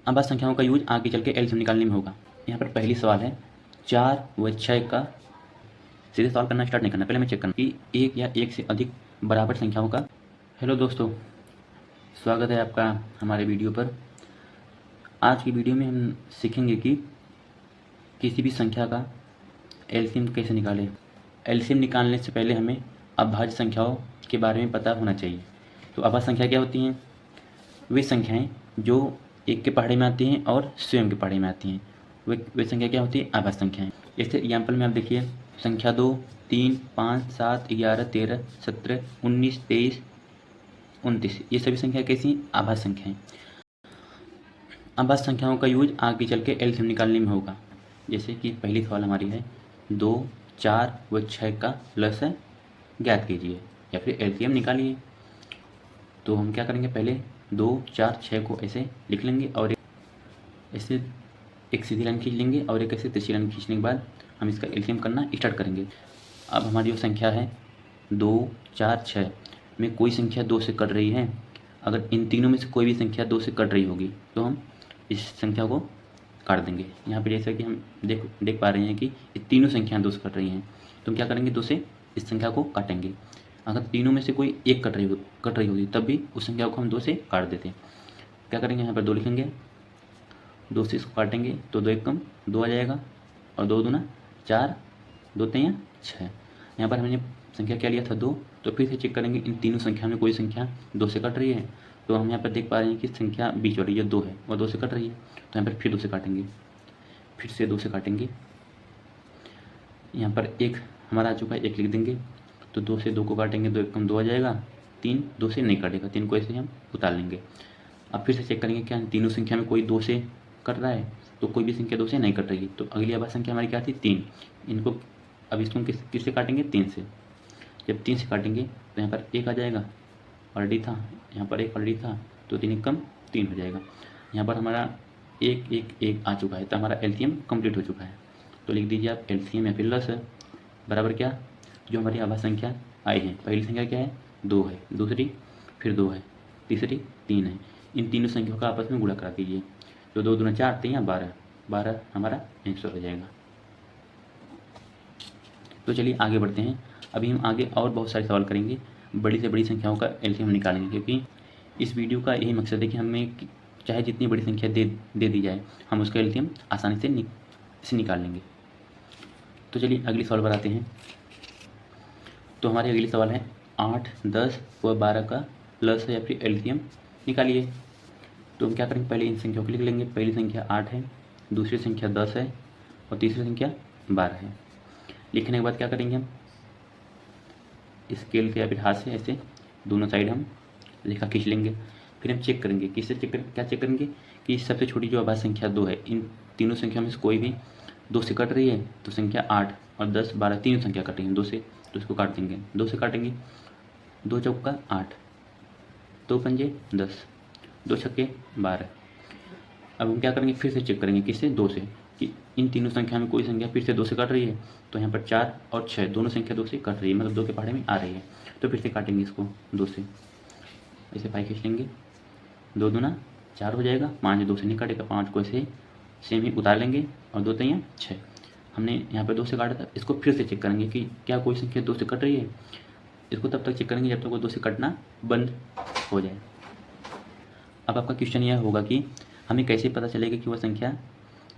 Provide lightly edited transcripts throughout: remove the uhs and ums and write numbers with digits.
आभाज्य संख्याओं का यूज आगे चल के एलसीएम निकालने में होगा। यहाँ पर पहली सवाल है 4 व 6 का। सीधे सॉल्व करना स्टार्ट नहीं करना, पहले मैं चेक करना कि एक या एक से अधिक बराबर संख्याओं का। हेलो दोस्तों, स्वागत है आपका हमारे वीडियो पर। आज की वीडियो में हम सीखेंगे कि किसी भी संख्या का एलसीएम कैसे निकालें। एलसीएम निकालने से पहले हमें अभाज्य संख्याओं के बारे में पता होना चाहिए। तो अभाज्य संख्या क्या होती हैं? वे संख्याएं जो एक के पहाड़े में आती हैं और स्वयं के पहाड़े में आती हैं, वे संख्या क्या होती है? अभाज्य संख्याएं। इससे एग्जाम्पल में आप देखिए, संख्या 2, 3, 5, 7, 11, 13, 17, 19, 23, 29, ये सभी संख्या कैसी? अभाज्य संख्याएं। अभाज्य संख्याओं का यूज आगे चल के एलसीएम निकालने में होगा। जैसे कि पहली सवाल हमारी है 2, 4 व 6 का लसाअ ज्ञात कीजिए या फिर एलसीएम निकालिए। तो हम क्या करेंगे, पहले 2, 4, 6 को ऐसे लिख लेंगे और ऐसे एक सीधी लाइन खींच लेंगे और एक ऐसे तिरछी लाइन खींचने के बाद हम इसका एलसीएम करना स्टार्ट करेंगे। अब हमारी जो संख्या है 2, 4, 6 में कोई संख्या 2 से कट रही है। अगर इन तीनों में से कोई भी संख्या 2 से कट रही होगी तो हम इस संख्या को काट देंगे। यहाँ पे जैसा कि हम देख पा रहे हैं कि ये तीनों संख्याएं 2 से कट रही हैं, तो हम क्या करेंगे, 2 से इस संख्या को काटेंगे। अगर तीनों में से कोई एक कट रही होगी तब भी उस संख्या को हम 2 से काट देते हैं। क्या करेंगे, यहाँ पर 2 लिखेंगे, 2 से इसको काटेंगे तो 2 एक कम 2 आ जाएगा और 2 दूना 4, 2 तिया 6। यहाँ पर हमने संख्या क्या लिया था 2, तो फिर से चेक करेंगे इन तीनों संख्या में कोई संख्या 2 से कट रही है। तो हम यहाँ पर देख पा रहे हैं कि संख्या बीच वाली ये 2 है और 2 से कट रही है, तो यहाँ पर फिर 2 से काटेंगे, फिर से 2 से काटेंगे। यहाँ पर 1 हमारा आ चुका है, 1 लिख देंगे, तो 2 से 2 को काटेंगे, 2 एक कम 2 आ जाएगा। 3 2 से नहीं काटेगा, 3 को ऐसे हम उतार लेंगे। अब फिर से चेक करेंगे क्या तीनों संख्या में कोई 2 से कट रहा है, तो कोई भी संख्या 2 से नहीं कट रही। तो अगली अभाज्य संख्या हमारी क्या थी? 3। इनको अब इसको किससे काटेंगे? 3 से। जब 3 से काटेंगे तो यहाँ पर 1 आ जाएगा, ऑलरेडी था, यहाँ पर 1 ऑलरेडी था, तो 3 एक कम 3 हो जाएगा। यहाँ पर हमारा 1 1 1 आ चुका है, तो हमारा एलसीएम कंप्लीट हो चुका है। तो लिख दीजिए आप एलसीएम या फिर लसाअ बराबर क्या, जो हमारी अभाज्य संख्या आई है। पहली संख्या क्या है? 2 है, दूसरी फिर 2 है, तीसरी 3 है। इन तीनों संख्याओं का आपस में गुणा करा दीजिए, तो 2 दूना 4 3 12, 12 हमारा 100 हो जाएगा। तो चलिए आगे बढ़ते हैं। अभी हम आगे और बहुत सारे सवाल करेंगे, बड़ी से बड़ी संख्याओं का एलसीएम निकालेंगे, क्योंकि इस वीडियो का यही मकसद है कि हमें चाहे जितनी बड़ी संख्या दे दी जाए, हम उसका एलसीएम आसानी से निकाल लेंगे। तो चलिए अगली सवाल पर आते हैं। तो हमारे अगली सवाल है 8, 10 व 12 का लसाअ या फिर एलसीएम निकालिए। तो हम क्या करेंगे, पहले इन संख्याओं को लिख लेंगे। पहली संख्या 8 है, दूसरी संख्या 10 है और तीसरी संख्या 12 है। लिखने के बाद क्या करेंगे, हम स्केल से या फिर हाथ से ऐसे दोनों साइड हम रेखा खींच लेंगे। फिर हम चेक करेंगे, किससे चेक करेंगे, क्या चेक करेंगे कि सबसे छोटी जो अभाज्य संख्या 2 है, इन तीनों संख्या में से कोई भी 2 से कट रही है। तो संख्या 8 और 10 12 तीनों संख्या कट रही हैं 2 से, तो इसको काट देंगे। 2 से काटेंगे, 2 चौका 8, 2 पंजे 10, 2 छक्के 12। अब हम क्या करेंगे, फिर से चेक करेंगे किससे? 2 से, कि इन तीनों संख्या में कोई संख्या फिर से 2 से कट रही है। तो यहाँ पर 4 और 6 दोनों संख्या 2 से कट रही है, मतलब 2 के पहाड़े में आ रही है। तो फिर से काटेंगे इसको 2 से, ऐसे पाई खींच लेंगे, 2 दूना 4 हो जाएगा, 5 2 से नहीं काटेगा, 5 को ऐसे सेम ही उतार लेंगे और 2 तिया 6। हमने यहाँ पर 2 से काटा था, इसको फिर से चेक करेंगे कि क्या कोई संख्या 2 से कट रही है। इसको तब तक चेक करेंगे जब तक वो 2 से कटना बंद हो जाए। अब आपका क्वेश्चन यह होगा कि हमें कैसे पता चलेगा कि वह संख्या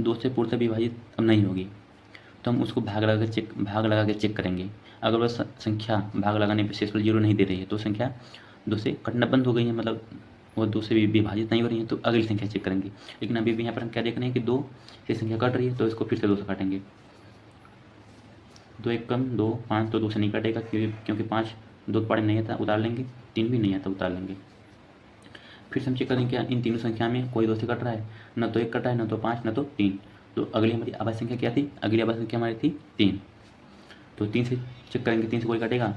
2 से पूर्णतः विभाजित अब नहीं होगी। तो हम उसको भाग लगा के चेक करेंगे। अगर वह संख्या भाग लगाने पर शेषफल 0 नहीं दे रही है तो संख्या 2 से कटना बंद हो गई है, मतलब वो 2 से विभाजित नहीं हो रही है, तो अगली संख्या चेक करेंगे। लेकिन अभी भी यहाँ पर हम क्या देख रहे हैं कि 2 से संख्या कट रही है, तो इसको फिर से 2 से काटेंगे। 2 एक कम 2, 5 तो 2 से नहीं कटेगा, क्योंकि 5 2 के पहाड़े नहीं आता, उतार लेंगे। 3 भी नहीं आता, उतार लेंगे। फिर से हम चेक करेंगे क्या इन तीनों संख्या में कोई 2 से कट रहा है, न तो 1 कटा है, न तो 5, न तो 3। तो अगली हमारी अभाज्य संख्या क्या थी? अगली अभाज्य संख्या हमारी थी 3। तो 3 से चेक करेंगे, 3 से कोई कटेगा।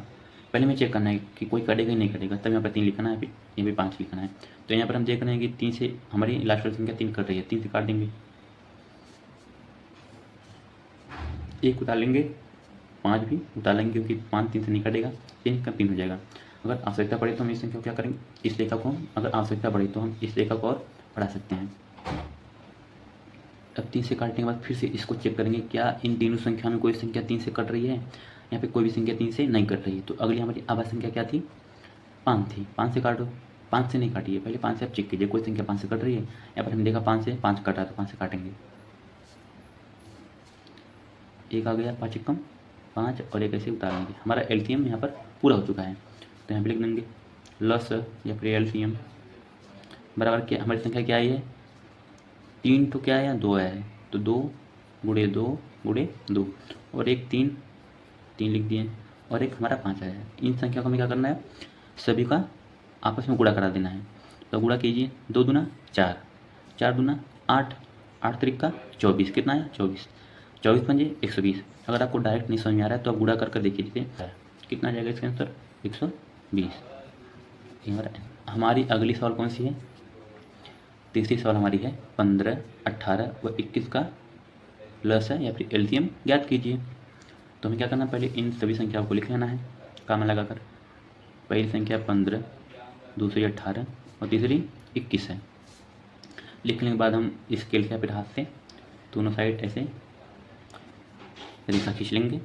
पहले में चेक करना है कि कोई कटेगा ही नहीं कटेगा, तब यहाँ पर 3 लिखना है, फिर यहाँ पर 5 लिखना है। तो यहाँ पर हम देख रहे हैं कि 3 से हमारी लास्ट वाली संख्या 3 कट रही है, 3 से काट देंगे, 1 उतार लेंगे, 5 भी उतार लेंगे, क्योंकि 5 3 से नहीं कटेगा, 3 का 3 हो जाएगा। अगर आवश्यकता पड़े तो हम इस संख्या को क्या करेंगे, इस रेखा को, अगर आवश्यकता पड़े तो हम इस रेखा को और बढ़ा सकते हैं। अब 3 से काटने के बाद फिर से इसको चेक करेंगे क्या इन तीनों संख्या में कोई संख्या 3 से कट रही है। यहाँ पे कोई भी संख्या 3 से नहीं कट रही है। तो अगली हमारी आभाज्य संख्या क्या थी, 5 थी। 5 से काटो, 5 से नहीं काटी है, पहले 5 से आप चेक कीजिए कोई संख्या 5 से कट रही है। यहाँ पर हमने देखा 5 से 5 कटा, तो 5 से काटेंगे, एक आ गया 5 एकम 5 और एक ऐसे उतार लेंगे। हमारा एलसीएम यहाँ पर पूरा हो चुका है। तो यहाँ पे लिख देंगे लस या फिर एलसीएम बराबर क्या, हमारी संख्या क्या आई है, 3 तो क्या आया, 2 आया है। तो 2 गुणे 2 गुणे 2 और एक 3 लिख दिए और एक हमारा 5 आया है। इन संख्या को हमें क्या करना है, सभी का आपस में गुणा करा देना है। तो गुणा कीजिए, 2 दूना 4, 4 दूना 8, 8 त्रिक का 24, कितना आया 24, 24 पंजे 120। अगर आपको डायरेक्ट नहीं समझ में आ रहा है तो आप गुणा करके देखिए कितना जाएगा इसका आंसर, 120। हमारी अगली सवाल कौन सी है, तीसरी सवाल हमारी है 15, 18 व 21 का प्लस है या फिर एलसीएम ज्ञात कीजिए। तो हमें क्या करना, पहले इन सभी संख्याओं को लिख लेना है काम लगाकर। पहली संख्या 15, दूसरी 18 और तीसरी 21 है। लिखने के बाद हम स्केल या फिर हाथ से दोनों साइड ऐसे रेखा खींच लेंगे।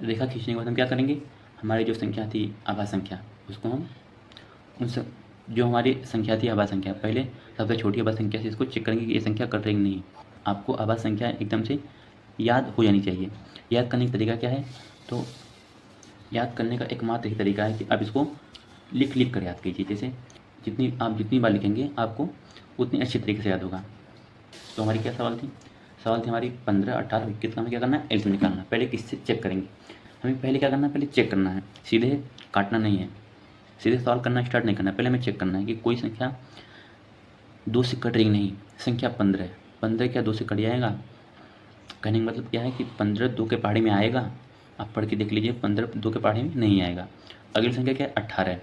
रेखा खींचने के बाद हम क्या करेंगे, हमारी जो संख्या थी आभाज्य संख्या, उसको हम जो हमारी संख्या थी आभाज्य संख्या, पहले सबसे छोटी आभाज्य संख्या से इसको चेक करेंगे कि ये संख्या कट रही नहीं। आपको आभाज्य संख्या एकदम से याद हो जानी चाहिए। याद करने का तरीका क्या है, तो याद करने का एकमात्र ही तरीका है कि आप इसको लिख कर याद कीजिए। जैसे जितनी बार लिखेंगे आपको उतनी अच्छी तरीके से याद होगा। तो हमारी क्या सवाल थी हमारी 15, 18, 21 का हमें क्या करना है, एलसीएम निकालना है। पहले किससे चेक करेंगे, हमें पहले क्या करना है, पहले चेक करना है, सीधे काटना नहीं है, सीधे सॉल्व करना स्टार्ट नहीं करना है। पहले हमें चेक करना है कि कोई संख्या 2 से कट रही नहीं। संख्या 15 है, 15 क्या 2 से कट जाएगा, कहने का मतलब क्या है कि 15 2 के पहाड़ी में आएगा। आप पढ़ के देख लीजिए, 15 2 के पहाड़ी में नहीं आएगा। अगली संख्या क्या है, 18 है,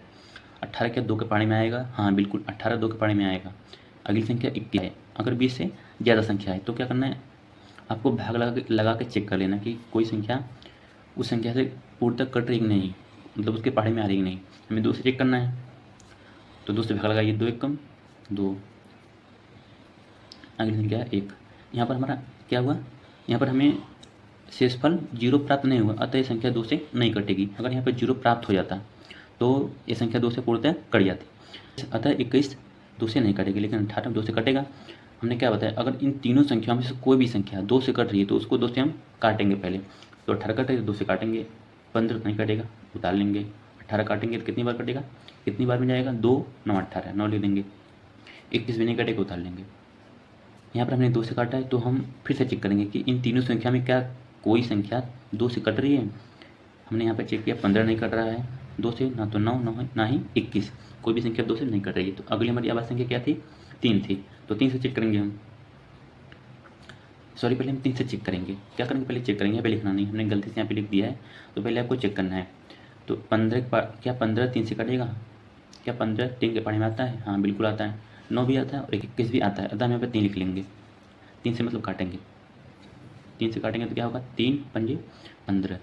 18 क्या 2 के पहाड़ी में आएगा, हाँ बिल्कुल 18 2 के पहाड़ी में आएगा। अगली संख्या 21 है। अगर 20 से ज़्यादा संख्या है तो क्या करना है, आपको भाग लगा के चेक कर लेना कि कोई संख्या उस संख्या से पूर्व तक कट रही कि नहीं, मतलब उसके पहाड़ी में आ रही कि नहीं। हमें 2 से चेक करना है, तो 2 से भाग लगाइए, 2 एकम 2। अगली संख्या है 1। यहाँ पर हमारा क्या हुआ, यहाँ पर हमें शेषफल 0 प्राप्त नहीं हुआ, अतः ये संख्या 2 से नहीं कटेगी। अगर यहाँ पर 0 प्राप्त हो जाता तो ये संख्या 2 से पूर्णतः कट जाती। अतः 21 2 से नहीं कटेगी, लेकिन 18 2 से कटेगा। हमने क्या बताया, अगर इन तीनों संख्याओं में से कोई भी संख्या 2 से कट रही है तो उसको 2 से हम काटेंगे पहले। तो 18 कट रही है तो 2 से काटेंगे, 15 नहीं कटेगा उतार लेंगे, 18 काटेंगे तो कितनी बार कटेगा, कितनी बार में जाएगा, 2 9 18 9 लिख देंगे, 21 भी नहीं कटेगा उतार लेंगे। यहाँ पर हमने 2 से काटा है तो हम फिर से चेक करेंगे कि इन तीनों संख्या में क्या कोई संख्या 2 से कट रही है। हमने यहाँ पर चेक किया 15 नहीं कट रहा है 2 से, ना तो 9 ना ही 21, कोई भी संख्या 2 से नहीं कट रही है। तो अगली हमारी आवाज़ संख्या क्या थी, 3 थी। तो 3 से चेक करेंगे हम, सॉरी पहले हम 3 से चेक करेंगे। क्या करेंगे, पहले चेक करेंगे, यहाँ पे लिखना नहीं, हमने गलती से यहाँ पे लिख दिया है, तो पहले आपको चेक करना है। तो 15 क्या 15 3 से कटेगा, क्या 15 3 के पहाड़ी में आता है, हाँ बिल्कुल आता है। 9 भी आता है और 21 भी आता है, अतः हम यहाँ पर 3 लिख लेंगे। 3 से मतलब काटेंगे, 3 से काटेंगे तो क्या होगा, 3 पंजे 15,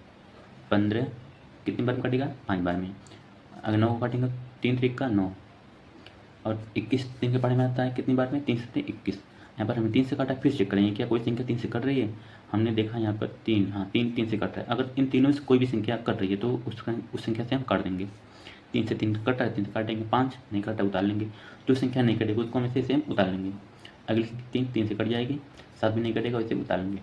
15 कितनी बार में कटेगा, 5 बार में। अगर 9 को काटेंगे 3 3 का 9 और 21 3 के पहाड़ी में आता है कितनी बार में, 3 से 21। यहाँ पर हमें 3 से काटा, फिर चेक करेंगे क्या कोई संख्या 3 से कट रही है। हमने देखा यहाँ पर 3, हाँ 3 से कट रहा है। अगर इन तीनों से कोई भी संख्या कट रही है तो उस संख्या से हम काट देंगे। 3 से 3 कट रहा है, 3 से काटेंगे, 5 नहीं कटा उतार लेंगे। जो संख्या नहीं कटेगी उसको हम ऐसे हम उतार लेंगे। अगली 3 से कट जाएगी, 7 भी नहीं कटेगा वैसे उतार लेंगे।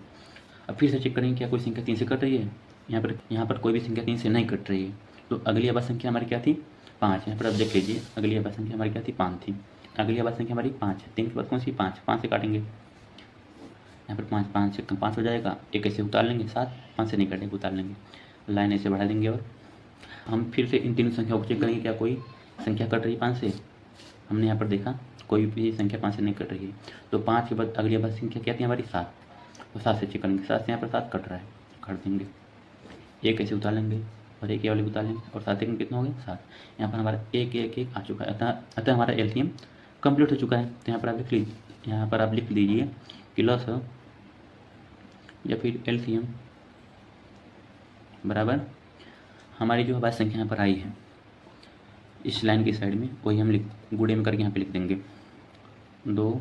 अब फिर से चेक करेंगे क्या कोई संख्या 3 से कट रही है। यहाँ पर कोई भी संख्या 3 से नहीं कट रही है। तो अगली आवाज़ संख्या हमारी क्या थी, 5। यहाँ पर आप देख लीजिए अगली आवाज़ संख्या हमारी क्या थी, 5 थी। अगली आवाज़ संख्या हमारी 5 है। 3 के बाद कौन सी, 5 से काटेंगे। यहाँ पर 5 से 5 हो जाएगा, एक ऐसे उतार लेंगे, 7 5 से नहीं कटेगा उतार लेंगे, लाइन ऐसे बढ़ा देंगे। और हम फिर से इन तीनों संख्याओं को चेक करेंगे क्या कोई संख्या कट रही है 5 से। हमने यहाँ पर देखा कोई भी संख्या 5 से नहीं कट रही है। तो 5 के बाद अगली आवाज़ संख्या क्या थी हमारी, 7। तो 7 से चेक करेंगे, 7 से यहाँ पर 7 कट रहा है, काट देंगे, एक ऐसे उतार लेंगे और एक ये वाले उतार लेंगे और 7 एक में कितना हो गया, 7। यहाँ पर हमारा 1 1 1 आ चुका है, अतः हमारा एलसीएम कंप्लीट हो चुका है। तो यहाँ पर आप लिख लीजिए कि लॉस या फिर एलसीएम बराबर हमारी जो आवाज़ संख्या यहाँ पर आई है इस लाइन की साइड में, वही हम गुणे में करके यहाँ पे लिख देंगे 2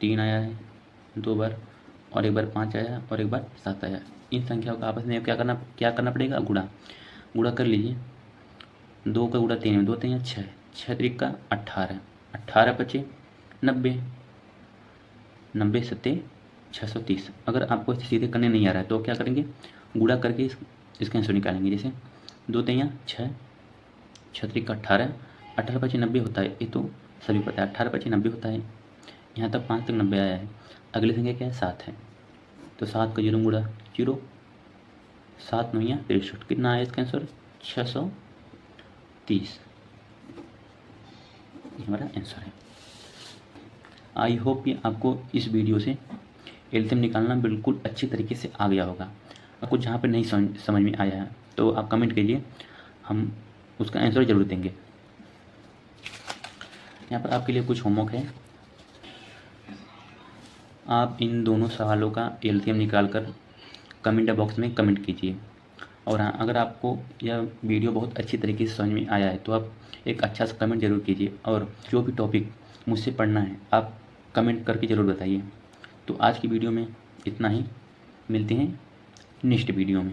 3 आया है 2 बार, और एक बार 5 आया, और एक बार 7 आया। इन संख्याओं का आपस में क्या करना पड़ेगा, गुणा कर लीजिए। 2 का गुणा 3 में, 2 3 6, 6 3 का 18, 18 पचे 90, 90 सत्ते 630। अगर आपको इसे सीधे करने नहीं आ रहा है तो क्या करेंगे, गुणा करके इसका आंसर निकालेंगे। जैसे 2 3 6, 6 3 का 18, 18 पचे 90 होता है, ये तो सभी पता है, 18 पचे 90 होता है। यहाँ तक 5 तक 90 आया है। अगली संख्या क्या है, 7 है, तो 7 का 0 गुणा 0, 7 9 63, कितना आया इसका आंसर, 630। ये हमारा आंसर है। आई होप कि आपको इस वीडियो से एलसीएम निकालना बिल्कुल अच्छी तरीके से आ गया होगा। आपको जहाँ पे नहीं समझ में आया है तो आप कमेंट कीजिए, हम उसका आंसर जरूर देंगे। यहाँ पर आपके लिए कुछ होमवर्क है, आप इन दोनों सवालों का एलसीएम निकालकर कमेंट बॉक्स में कमेंट कीजिए। और हाँ, अगर आपको यह वीडियो बहुत अच्छी तरीके से समझ में आया है तो आप एक अच्छा सा कमेंट जरूर कीजिए, और जो भी टॉपिक मुझसे पढ़ना है आप कमेंट करके ज़रूर बताइए। तो आज की वीडियो में इतना ही, मिलते हैं नेक्स्ट वीडियो में।